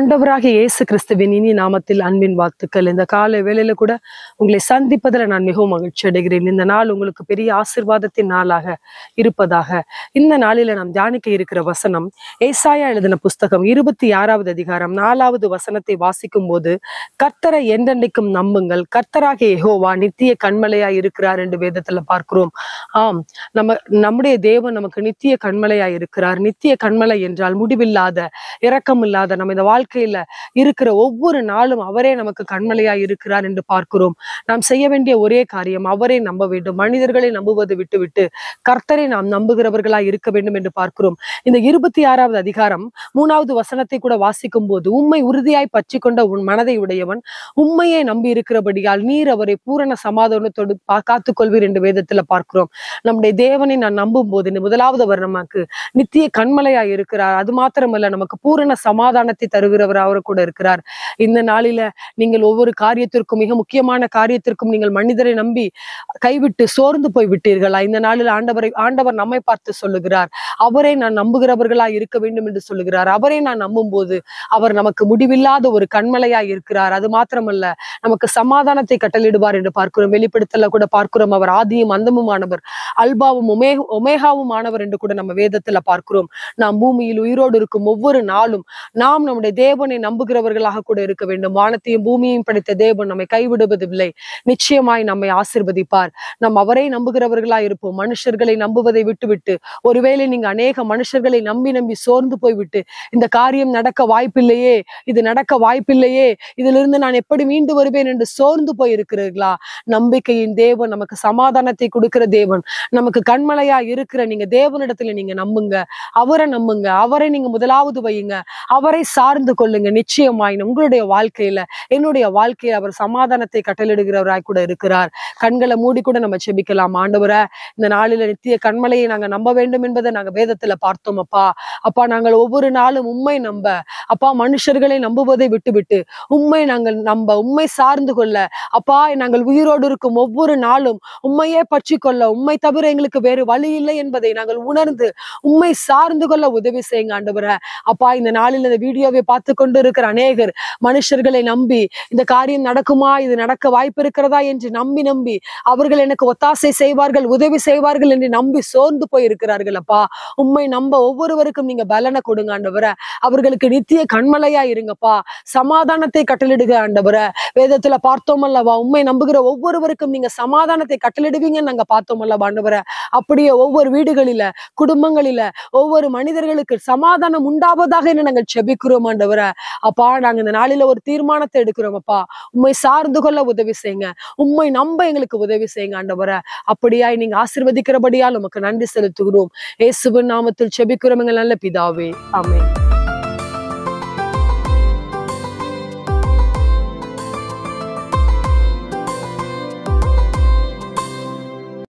ஆண்டவராகிய இயேசு கிறிஸ்துவின் இனி நாமத்தில் அன்பின் வாழ்த்துக்கள். இந்த காலை வேளையில கூட உங்களை சந்திப்பதில் நான் மிகவும் மகிழ்ச்சி அடைகிறேன். இந்த நாள் உங்களுக்கு பெரிய ஆசீர்வாதத்தின் நாளாக இருப்பதாக. இந்த நாளில நாம் தியானிக்க இருக்கிற வசனம் ஏசாயா எழுதின புஸ்தகம் 26வது அதிகாரம் 4வது வசனத்தை வாசிக்கும் போது, கர்த்தரை என்றென்றைக்கும் நம்புங்கள், கர்த்தராகிய யெகோவா நித்திய கண்மலையாய் இருக்கிறார் என்று வேதத்துல பார்க்கிறோம். ஆம், நம்முடைய தேவன் நமக்கு நித்திய கண்மலையாய் இருக்கிறார். நித்திய கண்மலை என்றால் முடிவில்லாத, இரக்கம் இல்லாத, நம்ம இந்த வாழ்க்கையில இருக்கிற ஒவ்வொரு நாளும் அவரே நமக்கு கண்மலையாய் இருக்கிறார் என்று பார்க்கிறோம். நாம் செய்ய வேண்டிய ஒரே காரியம் அவரை நம்ப வேண்டும். மனிதர்களை நம்புவது விட்டுவிட்டு கர்த்தரை நாம் நம்புகிறவர்களாய் இருக்க வேண்டும் என்று பார்க்கிறோம். இந்த 26வது அதிகாரம் 3வது வசனத்தை கூட வாசிக்கும் போது, உம்மை உறுதியாய் பற்றி கொண்ட உன் மனதை உடையவன் உம்மையே நம்பி இருக்கிறபடியால் நீர் அவரை பூரண சமாதானத்தோடு காத்துக்கொள்வீர் என்று வேதத்துல பார்க்கிறோம். நம்முடைய தேவனை நான் நம்பும் போது முதலாவது அவர் நமக்கு நித்திய கண்மலையாய் இருக்கிறார். அது மாத்திரமல்ல, நமக்கு பூரண சமாதானத்தை தருகிறவர் அவர் கூட இருக்கிறார். இந்த நாளில நீங்கள் ஒவ்வொரு காரியத்திற்கும், மிக முக்கியமான காரியத்திற்கும் நீங்கள் மனிதரை நம்பி கைவிட்டு சோர்ந்து போய் விட்டீர்களா? இந்த நாளில் ஆண்டவர் நம்மை பார்த்து சொல்லுகிறார், அவரை நான் நம்புகிறவர்களா இருக்க வேண்டும் என்று சொல்லுகிறார். அவரை நான் நம்பும் போது அவர் நமக்கு முடிவில்லாத ஒரு கண்மலையாய் இருக்கிறார். அது மாத்திரமல்ல, நமக்கு சமாதானத்தை கட்டளிடுவார் என்று பார்க்கிறோம். வெளிப்படுத்தல கூட பார்க்கிறோம், அவர் ஆதியும் அந்தமுமானவர், அல்பாவும் ஒமேகாவும் ஆனவர் என்று கூட நம்ம வேதத்துல பார்க்கிறோம். நாம் பூமியில் உயிரோடு இருக்கும் ஒவ்வொரு நாளும் நாம் நம்முடைய தேவனை நம்புகிறவர்களாக கூட இருக்க வேண்டும். வானத்தையும் பூமியையும் படைத்த தேவன் நம்மை கைவிடுவதில்லை. நிச்சயமாய் நம்மை ஆசீர்வதிப்பார். நாம் அவரை நம்புகிறவர்களா இருப்போம். மனுஷர்களை நம்புவதை விட்டுவிட்டு, ஒருவேளை நீங்க அநேக மனுஷர்களை நம்பி சோர்ந்து போய்விட்டு, இந்த காரியம் நடக்க வாய்ப்பில்லையே, இது நடக்க வாய்ப்பில்லையே, இதிலிருந்து நான் எப்படி மீண்டு வருவேன் என்று சோர்ந்து போயிருக்கிறீர்களா? நம்பிக்கையின் தேவன், நமக்கு சமாதானத்தை கொடுக்கிற தேவன், நமக்கு கண்மலையா இருக்கிற நீங்க தேவனிடத்துல நீங்க நம்புங்க. அவரை நம்புங்க. அவரை நீங்க முதலாவது வையுங்க. அவரை சார்ந்து கொள்ளுங்க. நிச்சயமாய் உங்களுடைய வாழ்க்கையில, என்னுடைய வாழ்க்கையில அவர் சமாதானத்தை கட்டளிடுகிறவராய் கூட இருக்கிறார். கண்களை மூடி கூட நம்ம செபிக்கலாம். ஆண்டவரே, இந்த நாளில நித்திய கண்மலையை நாங்க நம்ப வேண்டும் என்பதை நாங்க வேதத்துல பார்த்தோம். அப்பா, நாங்கள் ஒவ்வொரு நாளும் உம்மை நம்ப, அப்பா, மனுஷர்களை நம்புவதை விட்டுவிட்டு உம்மை நாங்கள் நம்ப, உம்மை சார்ந்து கொள்ள, அப்பா, நாங்கள் உயிரோடு இருக்கும் ஒவ்வொரு நாளும் உம்மையே பற்றி கொள்ள, உம்மை தவிர எங்களுக்கு வேறு வழி இல்லை என்பதை நாங்கள் உணர்ந்து உம்மை சார்ந்து கொள்ள உதவி செய்யுங்க ஆண்டவரே. அப்பா, இந்த நாளில் இந்த வீடியோவை பார்த்து கொண்டு இருக்கிற அநேகர் மனுஷர்களை நம்பி, இந்த காரியம் நடக்குமா, இது நடக்க வாய்ப்பு இருக்கிறதா என்று நம்பி அவர்கள் எனக்கு ஒத்தாசை செய்வார்கள், உதவி செய்வார்கள் என்று நம்பி சோர்ந்து போயிருக்கிறார்கள். அப்பா, உம்மை நம்ப ஒவ்வொருவருக்கும் நீங்க பலனை கொடுங்க ஆண்டவரே. அவர்களுக்கு நித்திய கண்மலையா இருங்கப்பா. சமாதானத்தை கட்டளிடுக ஆண்டவரே. வேதத்துல பார்த்தோம் அல்லவா, உம்மை நம்புகிற ஒவ்வொருவருக்கும் நீங்க சமாதானத்தை கட்டளிடுவீங்கன்னு நாங்க பார்த்தோம் அல்லவா ஆண்டவரே. அப்படியே ஒவ்வொரு வீடுகளில, குடும்பங்களில, ஒவ்வொரு மனிதர்களுக்கு சமாதானம் உண்டாவதாக என்று நாங்கள் செபிக்கிறோம் ஆண்டவரே. அப்பா, நாங்க இந்த நாளில ஒரு தீர்மானத்தை எடுக்கிறோம். அப்பா, உம்மை சார்ந்து கொள்ள உதவி செய்யுங்க. உம்மை நம்ப எங்களுக்கு உதவி செய்யுங்க ஆண்டவரே. அப்படியாய் நீங்க ஆசீர்வதிக்கிறபடியால் உமக்கு நன்றி செலுத்துகிறோம். இயேசுவின் நாமத்தில் செபிக்கிறோம் எங்கள் நல்ல பிதாவே. ஆமென்.